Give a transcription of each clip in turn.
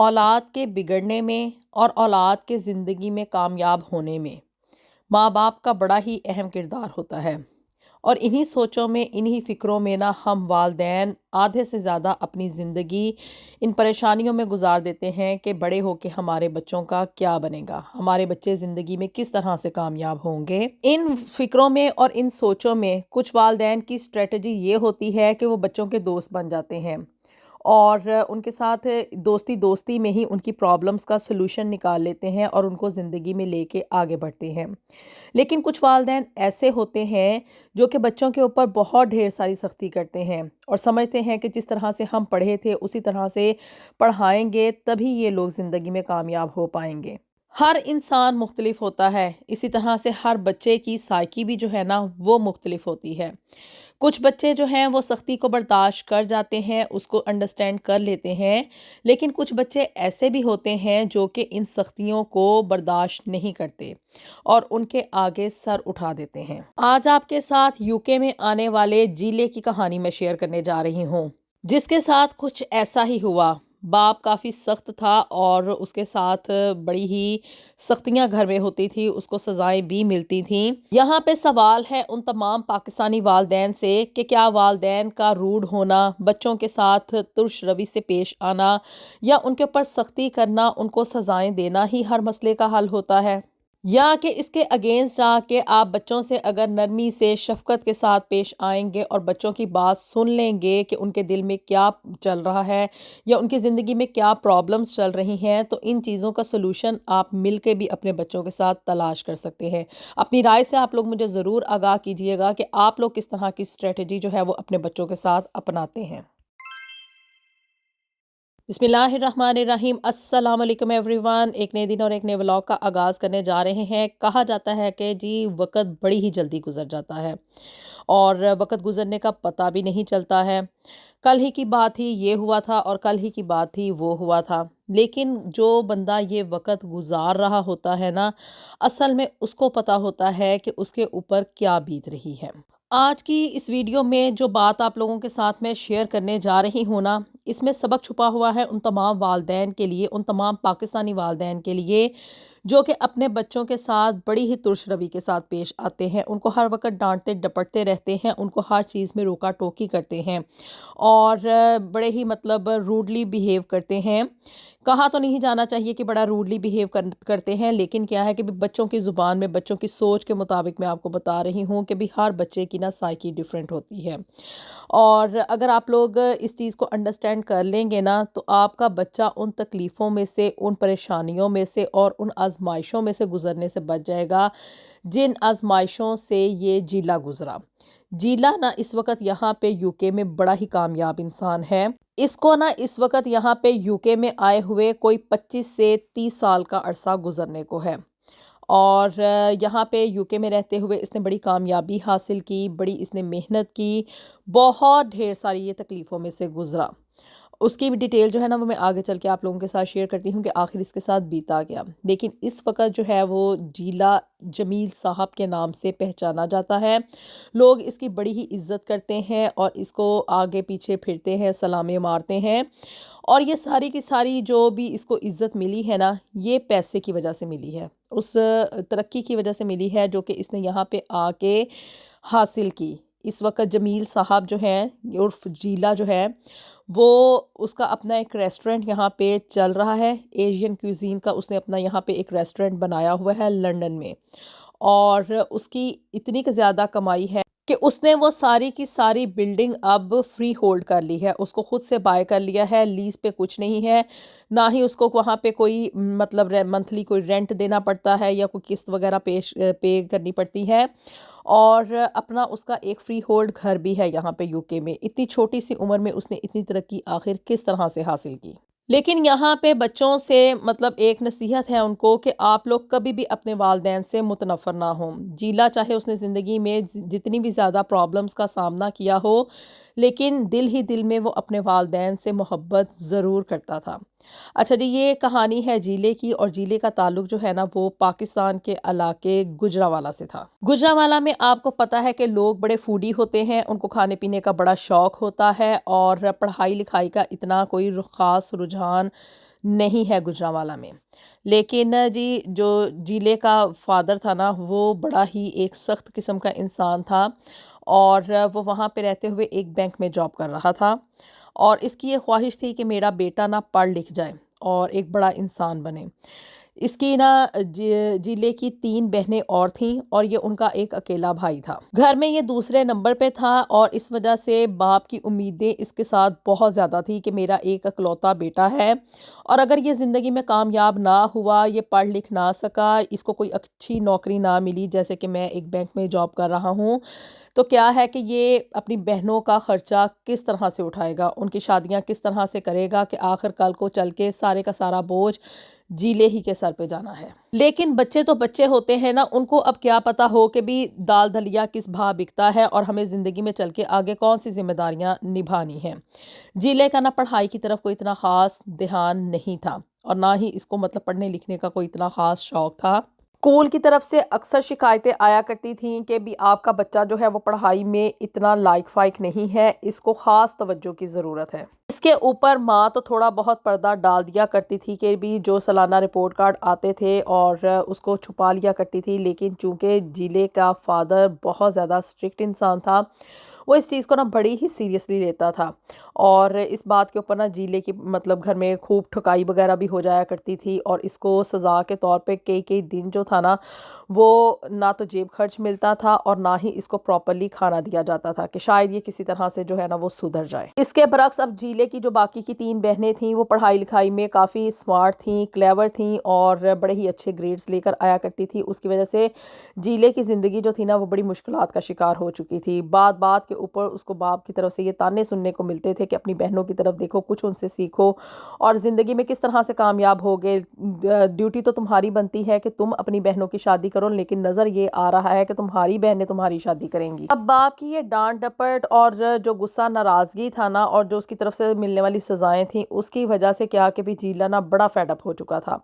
اولاد کے بگڑنے میں اور اولاد کے زندگی میں کامیاب ہونے میں ماں باپ کا بڑا ہی اہم کردار ہوتا ہے۔ اور انہی سوچوں میں انہی فکروں میں نا ہم والدین آدھے سے زیادہ اپنی زندگی ان پریشانیوں میں گزار دیتے ہیں کہ بڑے ہو کے ہمارے بچوں کا کیا بنے گا، ہمارے بچے زندگی میں کس طرح سے کامیاب ہوں گے۔ ان فکروں میں اور ان سوچوں میں کچھ والدین کی اسٹریٹجی یہ ہوتی ہے کہ وہ بچوں کے دوست بن جاتے ہیں اور ان کے ساتھ دوستی میں ہی ان کی پرابلمس کا سلوشن نکال لیتے ہیں اور ان کو زندگی میں لے کے آگے بڑھتے ہیں۔ لیکن کچھ والدین ایسے ہوتے ہیں جو کہ بچوں کے اوپر بہت ڈھیر ساری سختی کرتے ہیں اور سمجھتے ہیں کہ جس طرح سے ہم پڑھے تھے اسی طرح سے پڑھائیں گے تبھی یہ لوگ زندگی میں کامیاب ہو پائیں گے۔ ہر انسان مختلف ہوتا ہے، اسی طرح سے ہر بچے کی سائیکی بھی جو ہے نا وہ مختلف ہوتی ہے۔ کچھ بچے جو ہیں وہ سختی کو برداشت کر جاتے ہیں، اس کو انڈرسٹینڈ کر لیتے ہیں، لیکن کچھ بچے ایسے بھی ہوتے ہیں جو کہ ان سختیوں کو برداشت نہیں کرتے اور ان کے آگے سر اٹھا دیتے ہیں۔ آج آپ کے ساتھ UK میں آنے والے جیلے کی کہانی میں شیئر کرنے جا رہی ہوں، جس کے ساتھ کچھ ایسا ہی ہوا۔ باپ کافی سخت تھا اور اس کے ساتھ بڑی ہی سختیاں گھر میں ہوتی تھی، اس کو سزائیں بھی ملتی تھیں۔ یہاں پہ سوال ہے ان تمام پاکستانی والدین سے کہ کیا والدین کا روڈ ہونا، بچوں کے ساتھ ترش روی سے پیش آنا یا ان کے اوپر سختی کرنا، ان کو سزائیں دینا ہی ہر مسئلے کا حل ہوتا ہے، یا کہ اس کے اگینسٹ آ کے آپ بچوں سے اگر نرمی سے شفقت کے ساتھ پیش آئیں گے اور بچوں کی بات سن لیں گے کہ ان کے دل میں کیا چل رہا ہے یا ان کی زندگی میں کیا پرابلمس چل رہی ہیں، تو ان چیزوں کا سلوشن آپ مل کے بھی اپنے بچوں کے ساتھ تلاش کر سکتے ہیں۔ اپنی رائے سے آپ لوگ مجھے ضرور آگاہ کیجیے گا کہ آپ لوگ کس طرح کی اسٹریٹجی جو ہے وہ اپنے بچوں کے ساتھ اپناتے ہیں۔ بسم اللہ الرحمن الرحیم۔ السلام علیکم ایوری ون۔ ایک نئے دن اور ایک نئے ولاگ کا آغاز کرنے جا رہے ہیں۔ کہا جاتا ہے کہ جی وقت بڑی ہی جلدی گزر جاتا ہے اور وقت گزرنے کا پتہ بھی نہیں چلتا ہے۔ کل ہی کی بات ہی یہ ہوا تھا اور کل ہی کی بات ہی وہ ہوا تھا، لیکن جو بندہ یہ وقت گزار رہا ہوتا ہے نا، اصل میں اس کو پتہ ہوتا ہے کہ اس کے اوپر کیا بیت رہی ہے۔ آج کی اس ویڈیو میں جو بات آپ لوگوں کے ساتھ میں شیئر کرنے جا رہی ہوں نا، اس میں سبق چھپا ہوا ہے ان تمام والدین کے لیے، ان تمام پاکستانی والدین کے لیے جو کہ اپنے بچوں کے ساتھ بڑی ہی ترش روی کے ساتھ پیش آتے ہیں، ان کو ہر وقت ڈانٹتے ڈپٹتے رہتے ہیں، ان کو ہر چیز میں روکا ٹوکی کرتے ہیں اور بڑے ہی روڈلی بیہیو کرتے ہیں۔ کہا تو نہیں جانا چاہیے کہ بڑا روڈلی بیہیو کرتے ہیں، لیکن کیا ہے کہ بچوں کی زبان میں، بچوں کی سوچ کے مطابق میں آپ کو بتا رہی ہوں کہ بھی ہر بچے کی نا سائیکی ڈیفرنٹ ہوتی ہے، اور اگر آپ لوگ اس چیز کو انڈرسٹینڈ کر لیں گے نا تو آپ کا بچہ ان تکلیفوں میں سے، ان پریشانیوں میں سے اور ان آزمائشوں میں سے گزرنے سے بچ جائے گا جن آزمائشوں سے یہ جیلا گزرا۔ جیلا نا اس وقت یہاں پہ UK میں بڑا ہی کامیاب انسان ہے۔ اس کو نا اس وقت یہاں پہ UK میں آئے ہوئے کوئی 25 سے 30 سال کا عرصہ گزرنے کو ہے، اور یہاں پہ UK میں رہتے ہوئے اس نے بڑی کامیابی حاصل کی، بڑی اس نے محنت کی، بہت ڈھیر ساری یہ تکلیفوں میں سے گزرا۔ اس کی بھی ڈیٹیل جو ہے نا وہ میں آگے چل کے آپ لوگوں کے ساتھ شیئر کرتی ہوں کہ آخر اس کے ساتھ بیتا گیا، لیکن اس وقت جو ہے وہ جیلا جمیل صاحب کے نام سے پہچانا جاتا ہے۔ لوگ اس کی بڑی ہی عزت کرتے ہیں اور اس کو آگے پیچھے پھرتے ہیں، سلامیں مارتے ہیں، اور یہ ساری کی ساری جو بھی اس کو عزت ملی ہے نا، یہ پیسے کی وجہ سے ملی ہے، اس ترقی کی وجہ سے ملی ہے جو کہ اس نے یہاں پہ آ کے حاصل کی۔ اس وقت جمیل صاحب جو ہیں عرف جیلا جو ہے وہ اس کا اپنا ایک ریسٹورنٹ یہاں پہ چل رہا ہے، ایشین کوزین کا اس نے اپنا یہاں پہ ایک ریسٹورنٹ بنایا ہوا ہے لندن میں، اور اس کی اتنی زیادہ کمائی ہے کہ اس نے وہ ساری کی ساری بلڈنگ اب فری ہولڈ کر لی ہے، اس کو خود سے بائی کر لیا ہے، لیز پہ کچھ نہیں ہے، نہ ہی اس کو وہاں پہ کوئی منتھلی کوئی رینٹ دینا پڑتا ہے یا کوئی قسط وغیرہ پے کرنی پڑتی ہے، اور اپنا اس کا ایک فری ہولڈ گھر بھی ہے یہاں پہ UK میں۔ اتنی چھوٹی سی عمر میں اس نے اتنی ترقی آخر کس طرح سے حاصل کی؟ لیکن یہاں پہ بچوں سے ایک نصیحت ہے ان کو کہ آپ لوگ کبھی بھی اپنے والدین سے متنفر نہ ہوں۔ جیلا چاہے اس نے زندگی میں جتنی بھی زیادہ پرابلمس کا سامنا کیا ہو، لیکن دل ہی دل میں وہ اپنے والدین سے محبت ضرور کرتا تھا۔ اچھا جی، یہ کہانی ہے جیلے کی، اور جیلے کا تعلق جو ہے نا وہ پاکستان کے علاقے گجرانوالہ سے تھا۔ گجرانوالہ میں آپ کو پتہ ہے کہ لوگ بڑے فوڈی ہوتے ہیں، ان کو کھانے پینے کا بڑا شوق ہوتا ہے، اور پڑھائی لکھائی کا اتنا کوئی خاص رجحان نہیں ہے گوجرانوالا میں۔ لیکن جی جو جیلے کا فادر تھا نا وہ بڑا ہی ایک سخت قسم کا انسان تھا، اور وہ وہاں پہ رہتے ہوئے ایک بینک میں جاب کر رہا تھا، اور اس کی یہ خواہش تھی کہ میرا بیٹا نا پڑھ لکھ جائے اور ایک بڑا انسان بنے۔ اس کی نا جیلے کی 3 بہنیں اور تھیں، اور یہ ان کا ایک اکیلا بھائی تھا۔ گھر میں یہ دوسرے نمبر پہ تھا، اور اس وجہ سے باپ کی امیدیں اس کے ساتھ بہت زیادہ تھی کہ میرا ایک اکلوتا بیٹا ہے، اور اگر یہ زندگی میں کامیاب نہ ہوا، یہ پڑھ لکھ نہ سکا، اس کو کوئی اچھی نوکری نہ ملی، جیسے کہ میں ایک بینک میں جاب کر رہا ہوں، تو کیا ہے کہ یہ اپنی بہنوں کا خرچہ کس طرح سے اٹھائے گا، ان کی شادیاں کس طرح سے کرے گا، کہ آخر کل کو چل کے سارے کا سارا بوجھ جیلے ہی کے سر پہ جانا ہے۔ لیکن بچے تو بچے ہوتے ہیں نا، ان کو اب کیا پتا ہو کہ بھی دال دلیا کس بھا بکتا ہے، اور ہمیں زندگی میں چل کے آگے کون سی ذمہ داریاں نبھانی ہیں۔ جیلے کا نہ پڑھائی کی طرف کوئی اتنا خاص دھیان نہیں تھا، اور نہ ہی اس کو مطلب پڑھنے لکھنے کا کوئی اتنا خاص شوق تھا۔ اسکول کی طرف سے اکثر شکایتیں آیا کرتی تھیں کہ بھی آپ کا بچہ جو ہے وہ پڑھائی میں اتنا لائق فائق نہیں ہے، اس کو خاص توجہ کی ضرورت ہے۔ اس کے اوپر ماں تو تھوڑا بہت پردہ ڈال دیا کرتی تھی کہ بھی جو سالانہ رپورٹ کارڈ آتے تھے اور اس کو چھپا لیا کرتی تھی، لیکن چونکہ جیلے کا فادر بہت زیادہ اسٹرکٹ انسان تھا، وہ اس چیز کو نا بڑی ہی سیریسلی لیتا تھا، اور اس بات کے اوپر نا جیلے کی مطلب گھر میں خوب ٹھکائی وغیرہ بھی ہو جایا کرتی تھی، اور اس کو سزا کے طور پہ کئی دن جو تھا نا وہ نہ تو جیب خرچ ملتا تھا، اور نہ ہی اس کو پراپرلی کھانا دیا جاتا تھا کہ شاید یہ کسی طرح سے جو ہے نا وہ سدھر جائے۔ اس کے برعکس اب جیلے کی جو باقی کی 3 بہنیں تھیں وہ پڑھائی لکھائی میں کافی اسمارٹ تھیں، کلیور تھیں، اور بڑے ہی اچھے گریڈز لے کر آیا کرتی تھی۔ اس کی وجہ سے جیلے کی زندگی جو تھی نا وہ بڑی مشکلات کا شکار ہو چکی تھی۔ بات کے اوپر اس کو باپ کی طرف سے یہ تانے سننے کو ملتے تھے کہ اپنی بہنوں کی طرف دیکھو، کچھ ان سے سیکھو، اور زندگی میں کس طرح سے کامیاب ہوگے، ڈیوٹی تو تمہاری بنتی ہے کہ تم اپنی بہنوں کی شادی کرو، لیکن نظر یہ آ رہا ہے کہ تمہاری بہنیں تمہاری شادی کریں گی۔ اب باپ کی یہ ڈانٹ ڈپٹ اور جو غصہ ناراضگی تھا نا، اور جو اس کی طرف سے ملنے والی سزائیں تھیں، اس کی وجہ سے کیا کہ بھی جیلا نا بڑا فیڈ اپ ہو چکا تھا۔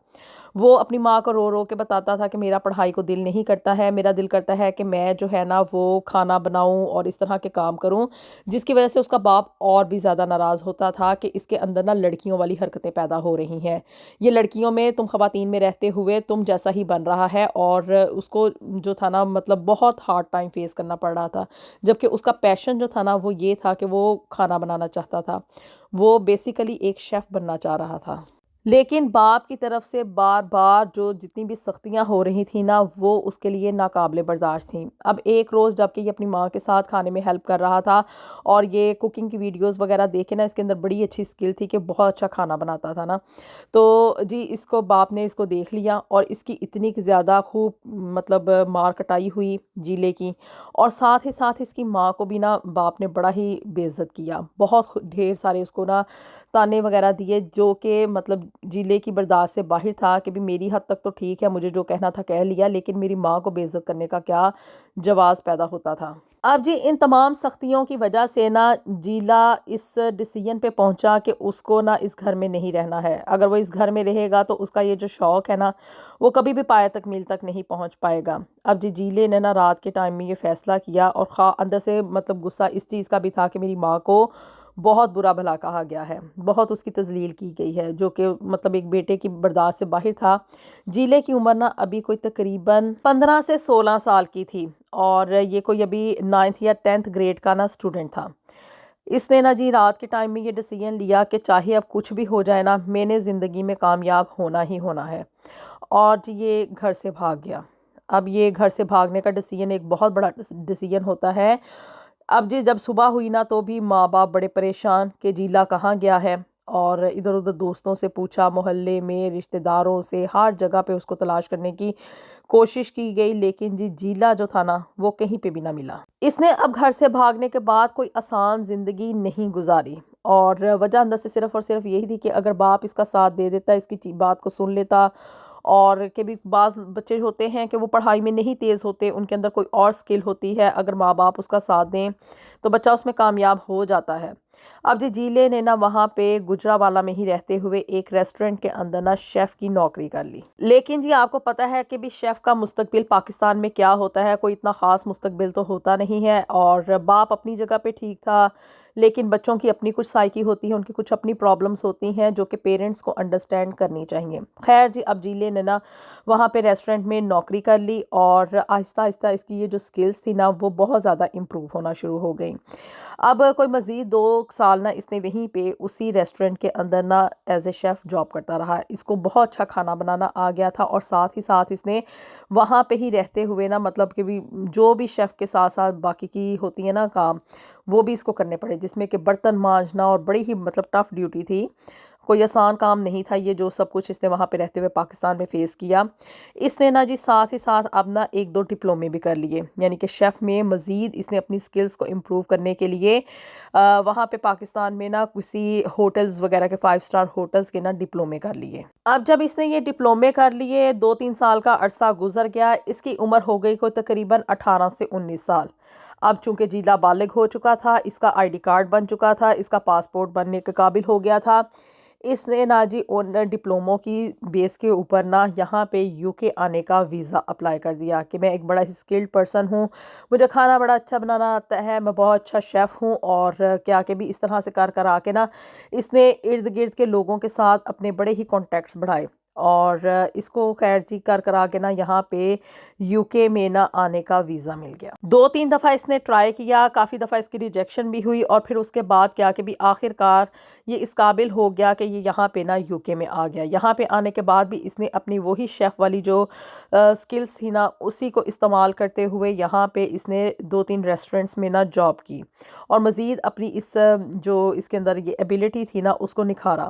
وہ اپنی ماں کو رو رو کے بتاتا تھا کہ میرا پڑھائی کو دل نہیں کرتا ہے، میرا دل کرتا ہے کہ میں جو ہے نا وہ کھانا بناؤں اور اس طرح کے کام کروں، جس کی وجہ سے اس کا باپ اور بھی زیادہ ناراض ہوتا تھا کہ اس کے اندر نا لڑکیوں والی حرکتیں پیدا ہو رہی ہیں، یہ لڑکیوں میں تم خواتین میں رہتے ہوئے تم جیسا ہی بن رہا ہے، اور اس کو جو تھا نا مطلب بہت ہارڈ ٹائم فیس کرنا پڑ رہا تھا، جبکہ اس کا پیشن جو تھا نا وہ یہ تھا کہ وہ کھانا بنانا چاہتا تھا، وہ بیسیکلی ایک شیف بننا چاہ رہا تھا۔ لیکن باپ کی طرف سے بار بار جو جتنی بھی سختیاں ہو رہی تھیں نا وہ اس کے لیے ناقابل برداشت تھیں۔ اب ایک روز جب کہ یہ اپنی ماں کے ساتھ کھانے میں ہیلپ کر رہا تھا، اور یہ کوکنگ کی ویڈیوز وغیرہ دیکھے نا، اس کے اندر بڑی اچھی سکل تھی کہ بہت اچھا کھانا بناتا تھا نا، تو جی اس کو باپ نے اس کو دیکھ لیا، اور اس کی اتنی زیادہ خوب مطلب مار کٹائی ہوئی جیلے کی، اور ساتھ ہی ساتھ اس کی ماں کو بھی نا باپ نے بڑا ہی بے عزت کیا، بہت ڈھیر سارے اس کو نا تانے وغیرہ دیے، جو کہ مطلب جیلے کی برداشت سے باہر تھا کہ بھی میری حد تک تو ٹھیک ہے، مجھے جو کہنا تھا کہہ لیا، لیکن میری ماں کو بے عزت کرنے کا کیا جواز پیدا ہوتا تھا۔ اب جی ان تمام سختیوں کی وجہ سے نا جیلا اس ڈیسیژن پہ پہنچا کہ اس کو نا اس گھر میں نہیں رہنا ہے، اگر وہ اس گھر میں رہے گا تو اس کا یہ جو شوق ہے نا وہ کبھی بھی پایہ تکمیل تک نہیں پہنچ پائے گا۔ اب جی جیلے نے نا رات کے ٹائم میں یہ فیصلہ کیا، اور اندر سے مطلب غصہ اس چیز کا بھی تھا کہ میری ماں کو بہت برا بھلا کہا گیا ہے، بہت اس کی تذلیل کی گئی ہے، جو کہ مطلب ایک بیٹے کی برداشت سے باہر تھا۔ جیلے کی عمر نا ابھی کوئی تقریباً 15 سے 16 سال کی تھی، اور یہ کوئی ابھی 9th یا 10th گریڈ کا نا اسٹوڈنٹ تھا۔ اس نے نا جی رات کے ٹائم میں یہ ڈیسیژن لیا کہ چاہے اب کچھ بھی ہو جائے نا، میں نے زندگی میں کامیاب ہونا ہی ہونا ہے، اور جی یہ گھر سے بھاگ گیا۔ اب یہ گھر سے بھاگنے کا ڈیسیژن ایک بہت بڑا ڈیسیژن ہوتا ہے۔ اب جی جب صبح ہوئی نا تو بھی ماں باپ بڑے پریشان کہ جیلا کہاں گیا ہے، اور ادھر ادھر دوستوں سے پوچھا، محلے میں رشتہ داروں سے، ہر جگہ پہ اس کو تلاش کرنے کی کوشش کی گئی، لیکن جی جیلا جو تھا نا وہ کہیں پہ بھی نہ ملا۔ اس نے اب گھر سے بھاگنے کے بعد کوئی آسان زندگی نہیں گزاری، اور وجہ اندر سے صرف اور صرف یہی تھی کہ اگر باپ اس کا ساتھ دے دیتا، اس کی بات کو سن لیتا، اور کہ بھی بعض بچے ہوتے ہیں کہ وہ پڑھائی میں نہیں تیز ہوتے، ان کے اندر کوئی اور سکل ہوتی ہے، اگر ماں باپ اس کا ساتھ دیں تو بچہ اس میں کامیاب ہو جاتا ہے۔ اب جی جیلے نے نا وہاں پہ گجرانوالہ میں ہی رہتے ہوئے ایک ریسٹورنٹ کے اندر نا شیف کی نوکری کر لی، لیکن جی آپ کو پتہ ہے کہ بھی شیف کا مستقبل پاکستان میں کیا ہوتا ہے، کوئی اتنا خاص مستقبل تو ہوتا نہیں ہے۔ اور باپ اپنی جگہ پہ ٹھیک تھا، لیکن بچوں کی اپنی کچھ سائیکی ہوتی ہے، ان کی کچھ اپنی پرابلمس ہوتی ہیں جو کہ پیرنٹس کو انڈرسٹینڈ کرنی چاہیے۔ خیر جی اب جیلے نے نا وہاں پہ ریسٹورنٹ میں نوکری کر لی، اور آہستہ آہستہ اس کی یہ جو سکلز تھی نا وہ بہت زیادہ امپروو ہونا شروع ہو گئیں۔ اب کوئی مزید 2 سال نا اس نے وہیں پہ اسی ریسٹورنٹ کے اندر نا ایز اے شیف جاب کرتا رہا۔ اس کو بہت اچھا کھانا بنانا آ گیا تھا، اور ساتھ ہی ساتھ اس نے وہاں پہ ہی رہتے ہوئے نا مطلب کہ بھی جو بھی شیف کے ساتھ ساتھ باقی کی ہوتی ہے نا کام، وہ بھی اس کو کرنے پڑے، جس میں کہ برتن مانجنا، اور بڑی ہی مطلب ٹف ڈیوٹی تھی، کوئی آسان کام نہیں تھا یہ جو سب کچھ اس نے وہاں پہ رہتے ہوئے پاکستان میں فیس کیا۔ اس نے نا جی ساتھ ہی ساتھ اب نا 1-2 ڈپلومے بھی کر لیے، یعنی کہ شیف میں مزید اس نے اپنی سکلز کو امپروو کرنے کے لیے وہاں پہ پاکستان میں نا کسی ہوٹلز وغیرہ کے 5 اسٹار ہوٹلز کے نا ڈپلومے کر لیے۔ اب جب اس نے یہ ڈپلومے کر لیے، 2-3 سال کا عرصہ گزر گیا، اس کی عمر ہو گئی کوئی تقریباً 18 سے 19 سال۔ اب چونکہ جیلا بالغ ہو چکا تھا، اس کا آئی ڈی کارڈ بن چکا تھا، اس کا پاسپورٹ بننے کے قابل ہو گیا تھا، اس نے نا جی ان ڈپلوموں کی بیس کے اوپر نا یہاں پہ UK آنے کا ویزا اپلائی کر دیا کہ میں ایک بڑا ہی اسکلڈ پرسن ہوں، مجھے کھانا بڑا اچھا بنانا آتا ہے، میں بہت اچھا شیف ہوں، اور کیا کہ بھی اس طرح سے کر آ کے نا اس نے ارد گرد کے لوگوں کے ساتھ اپنے بڑے ہی کانٹیکٹس بڑھائے، اور اس کو خیر جی کر آ کے نا یہاں پہ UK میں نا آنے کا ویزا مل گیا۔ 2-3 دفعہ اس نے ٹرائی کیا، کافی دفعہ اس کی ریجیکشن بھی ہوئی، اور پھر اس کے بعد کیا کہ بھی آخر کار یہ اس قابل ہو گیا کہ یہ یہاں پہ نا UK میں آ گیا۔ یہاں پہ آنے کے بعد بھی اس نے اپنی وہی شیف والی جو سکلز تھی نا اسی کو استعمال کرتے ہوئے یہاں پہ اس نے 2-3 ریسٹورنٹس میں نا جاب کی، اور مزید اپنی اس جو اس کے اندر یہ ایبیلٹی تھی نا اس کو نکھارا۔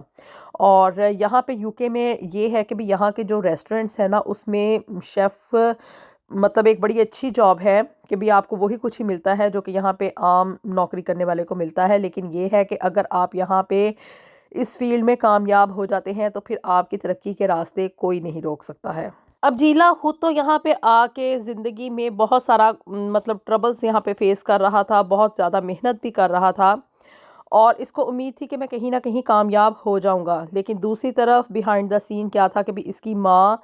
اور یہاں پہ UK میں یہ ہے کہ بھی یہاں کے جو ریسٹورنٹس ہیں نا اس میں شیف مطلب ایک بڑی اچھی جاب ہے کہ بھی آپ کو وہی کچھ ہی ملتا ہے جو کہ یہاں پہ عام نوکری کرنے والے کو ملتا ہے، لیکن یہ ہے کہ اگر آپ یہاں پہ اس فیلڈ میں کامیاب ہو جاتے ہیں تو پھر آپ کی ترقی کے راستے کوئی نہیں روک سکتا ہے۔ اب جیلا خود تو یہاں پہ آ کے زندگی میں بہت سارا مطلب ٹربلز یہاں پہ فیس کر رہا تھا، بہت زیادہ محنت بھی کر رہا تھا، اور اس کو امید تھی کہ میں کہیں نہ کہیں کامیاب ہو جاؤں گا، لیکن دوسری طرف بیہائنڈ دا سین کیا تھا کہ بھی اس کی ماں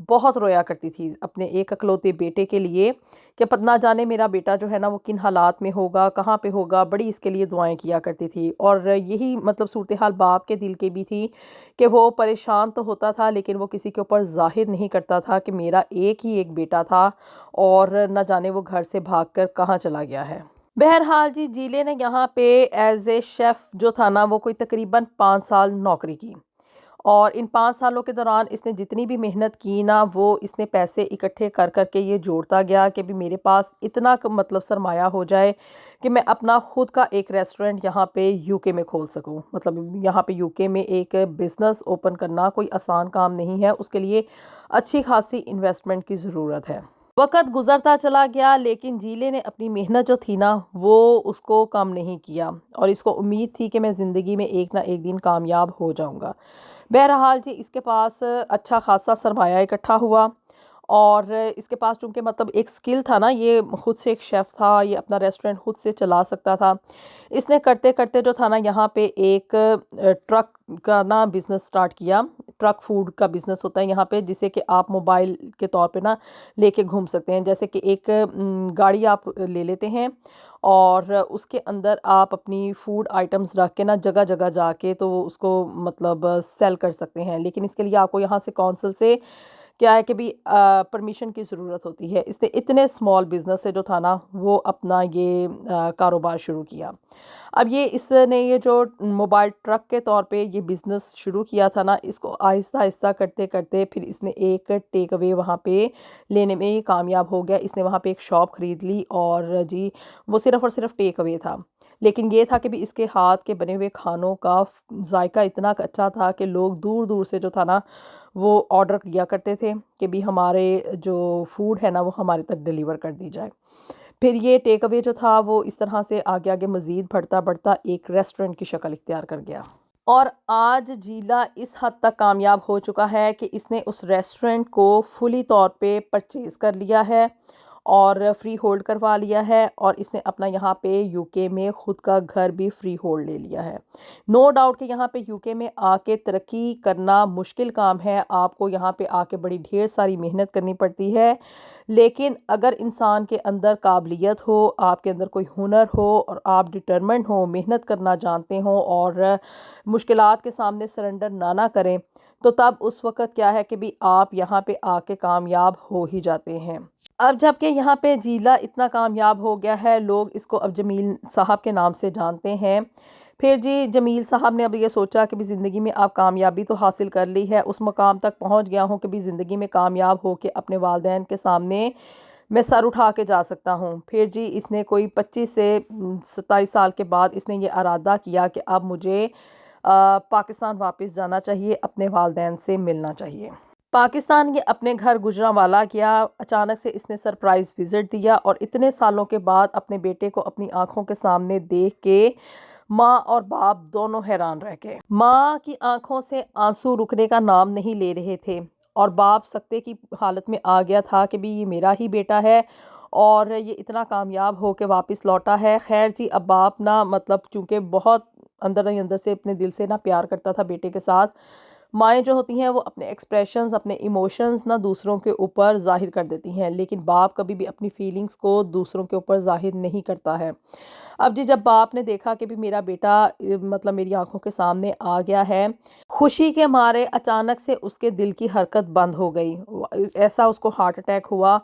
بہت رویا کرتی تھی اپنے ایک اکلوتے بیٹے کے لیے کہ نہ جانے میرا بیٹا جو ہے نا وہ کن حالات میں ہوگا، کہاں پہ ہوگا، بڑی اس کے لیے دعائیں کیا کرتی تھی۔ اور یہی مطلب صورتحال باپ کے دل کی بھی تھی کہ وہ پریشان تو ہوتا تھا لیکن وہ کسی کے اوپر ظاہر نہیں کرتا تھا کہ میرا ایک ہی ایک بیٹا تھا، اور نہ جانے وہ گھر سے بھاگ کر کہاں چلا گیا ہے۔ بہرحال جی جیلے نے یہاں پہ ایز اے شیف جو تھا نا وہ کوئی تقریباً 5 سال نوکری کی، اور ان 5 سالوں کے دوران اس نے جتنی بھی محنت کی نا وہ اس نے پیسے اکٹھے کر کے یہ جوڑتا گیا کہ بھی میرے پاس اتنا مطلب سرمایہ ہو جائے کہ میں اپنا خود کا ایک ریسٹورنٹ یہاں پہ UK میں کھول سکوں۔ مطلب یہاں پہ UK میں ایک بزنس اوپن کرنا کوئی آسان کام نہیں ہے، اس کے لیے اچھی خاصی انویسٹمنٹ کی ضرورت ہے۔ وقت گزرتا چلا گیا، لیکن جیلے نے اپنی محنت جو تھی نا وہ اس کو کم نہیں کیا، اور اس کو امید تھی کہ میں زندگی میں ایک نہ ایک دن کامیاب ہو جاؤں گا۔ بہرحال جی اس کے پاس اچھا خاصا سرمایہ اکٹھا ہوا، اور اس کے پاس چونکہ مطلب ایک سکل تھا نا، یہ خود سے ایک شیف تھا، یہ اپنا ریسٹورنٹ خود سے چلا سکتا تھا۔ اس نے کرتے کرتے جو تھا نا یہاں پہ ایک ٹرک کا نا بزنس سٹارٹ کیا۔ ٹرک فوڈ کا بزنس ہوتا ہے یہاں پہ، جسے کہ آپ موبائل کے طور پہ نا لے کے گھوم سکتے ہیں، جیسے کہ ایک گاڑی آپ لے لیتے ہیں اور اس کے اندر آپ اپنی فوڈ آئٹمز رکھ کے نا جگہ جگہ جا کے تو اس کو مطلب سیل کر سکتے ہیں، لیکن اس کے لیے آپ کو یہاں سے کونسل سے کیا ہے کہ بھی پرمیشن کی ضرورت ہوتی ہے۔ اس نے اتنے اسمال بزنس سے جو تھا نا وہ اپنا یہ کاروبار شروع کیا۔ اب اس نے یہ جو موبائل ٹرک کے طور پہ یہ بزنس شروع کیا تھا نا، اس کو آہستہ آہستہ کرتے کرتے پھر اس نے ایک ٹیک اوے وہاں پہ لینے میں یہ کامیاب ہو گیا۔ اس نے وہاں پہ ایک شاپ خرید لی، اور جی وہ صرف اور صرف ٹیک اوے تھا، لیکن یہ تھا کہ بھی اس کے ہاتھ کے بنے ہوئے کھانوں کا ذائقہ اتنا اچھا تھا کہ لوگ دور دور سے جو تھا نا وہ آرڈر کیا کرتے تھے کہ بھی ہمارے جو فوڈ ہے نا وہ ہمارے تک ڈیلیور کر دی جائے۔ پھر یہ ٹیک اوے جو تھا وہ اس طرح سے آگے آگے مزید بڑھتا بڑھتا ایک ریسٹورنٹ کی شکل اختیار کر گیا، اور آج جیلا اس حد تک کامیاب ہو چکا ہے کہ اس نے اس ریسٹورنٹ کو فلی طور پہ پرچیز کر لیا ہے، اور فری ہولڈ کروا لیا ہے، اور اس نے اپنا یہاں پہ یو کے میں خود کا گھر بھی فری ہولڈ لے لیا ہے۔ نو ڈاؤٹ کہ یہاں پہ یو کے میں آ کے ترقی کرنا مشکل کام ہے، آپ کو یہاں پہ آ کے بڑی ڈھیر ساری محنت کرنی پڑتی ہے، لیکن اگر انسان کے اندر قابلیت ہو، آپ کے اندر کوئی ہنر ہو، اور آپ ڈٹرمنٹ ہو، محنت کرنا جانتے ہوں، اور مشکلات کے سامنے سرنڈر نہ کریں، تو تب اس وقت کیا ہے کہ بھی آپ یہاں پہ آ کے کامیاب ہو ہی جاتے ہیں۔ اب جب کہ یہاں پہ جیلا اتنا کامیاب ہو گیا ہے، لوگ اس کو اب جمیل صاحب کے نام سے جانتے ہیں۔ پھر جی جمیل صاحب نے اب یہ سوچا کہ بھی زندگی میں آپ کامیابی تو حاصل کر لی ہے، اس مقام تک پہنچ گیا ہوں کہ بھی زندگی میں کامیاب ہو کے اپنے والدین کے سامنے میں سر اٹھا کے جا سکتا ہوں۔ پھر جی اس نے کوئی 25 سے 27 سال کے بعد اس نے یہ ارادہ کیا کہ اب مجھے پاکستان واپس جانا چاہیے، اپنے والدین سے ملنا چاہیے۔ پاکستان یہ اپنے گھر گجرانوالہ گیا، اچانک سے اس نے سرپرائز وزٹ دیا، اور اتنے سالوں کے بعد اپنے بیٹے کو اپنی آنکھوں کے سامنے دیکھ کے ماں اور باپ دونوں حیران رہ گئے۔ ماں کی آنکھوں سے آنسو رکنے کا نام نہیں لے رہے تھے، اور باپ سکتے کی حالت میں آ گیا تھا کہ بھی یہ میرا ہی بیٹا ہے اور یہ اتنا کامیاب ہو کے واپس لوٹا ہے۔ خیر جی اب باپ نا مطلب چونکہ بہت اندر ہی اندر سے اپنے دل سے نا پیار کرتا تھا بیٹے کے ساتھ، مائیں جو ہوتی ہیں وہ اپنے ایکسپریشنز، اپنے ایموشنز نہ دوسروں کے اوپر ظاہر کر دیتی ہیں، لیکن باپ کبھی بھی اپنی فیلنگز کو دوسروں کے اوپر ظاہر نہیں کرتا ہے۔ اب جی جب باپ نے دیکھا کہ بھی میرا بیٹا مطلب میری آنکھوں کے سامنے آ گیا ہے، خوشی کے مارے اچانک سے اس کے دل کی حرکت بند ہو گئی، ایسا اس کو ہارٹ اٹیک ہوا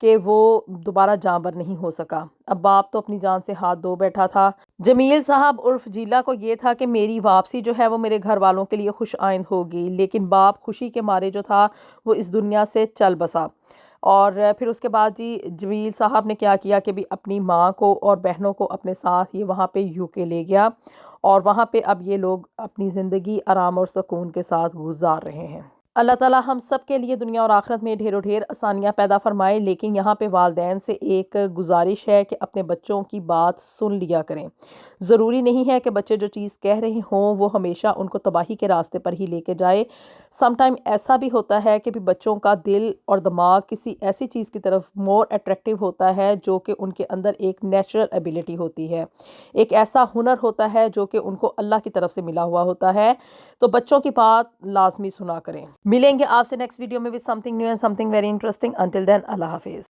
کہ وہ دوبارہ جاں بر نہیں ہو سکا۔ اب باپ تو اپنی جان سے ہاتھ دھو بیٹھا تھا۔ جمیل صاحب عرف جیلا کو یہ تھا کہ میری واپسی جو ہے وہ میرے گھر والوں کے لیے خوش آئند ہوگی، لیکن باپ خوشی کے مارے جو تھا وہ اس دنیا سے چل بسا۔ اور پھر اس کے بعد جی جمیل صاحب نے کیا کیا کہ بھی اپنی ماں کو اور بہنوں کو اپنے ساتھ یہ وہاں پہ یو کے لے گیا، اور وہاں پہ اب یہ لوگ اپنی زندگی آرام اور سکون کے ساتھ گزار رہے ہیں۔ اللہ تعالیٰ ہم سب کے لیے دنیا اور آخرت میں ڈھیر و ڈھیر آسانیاں پیدا فرمائے، لیکن یہاں پہ والدین سے ایک گزارش ہے کہ اپنے بچوں کی بات سن لیا کریں۔ ضروری نہیں ہے کہ بچے جو چیز کہہ رہے ہوں وہ ہمیشہ ان کو تباہی کے راستے پر ہی لے کے جائے۔ سم ٹائم ایسا بھی ہوتا ہے کہ بھی بچوں کا دل اور دماغ کسی ایسی چیز کی طرف مور اٹریکٹیو ہوتا ہے جو کہ ان کے اندر ایک نیچرل ایبیلٹی ہوتی ہے، ایک ایسا ہنر ہوتا ہے جو کہ ان کو اللہ کی طرف سے ملا ہوا ہوتا ہے۔ تو بچوں کی بات لازمی سنا کریں۔ ملیں گے آپ سے نیکسٹ ویڈیو میں with something new and something very interesting. Until then, اللہ حافظ۔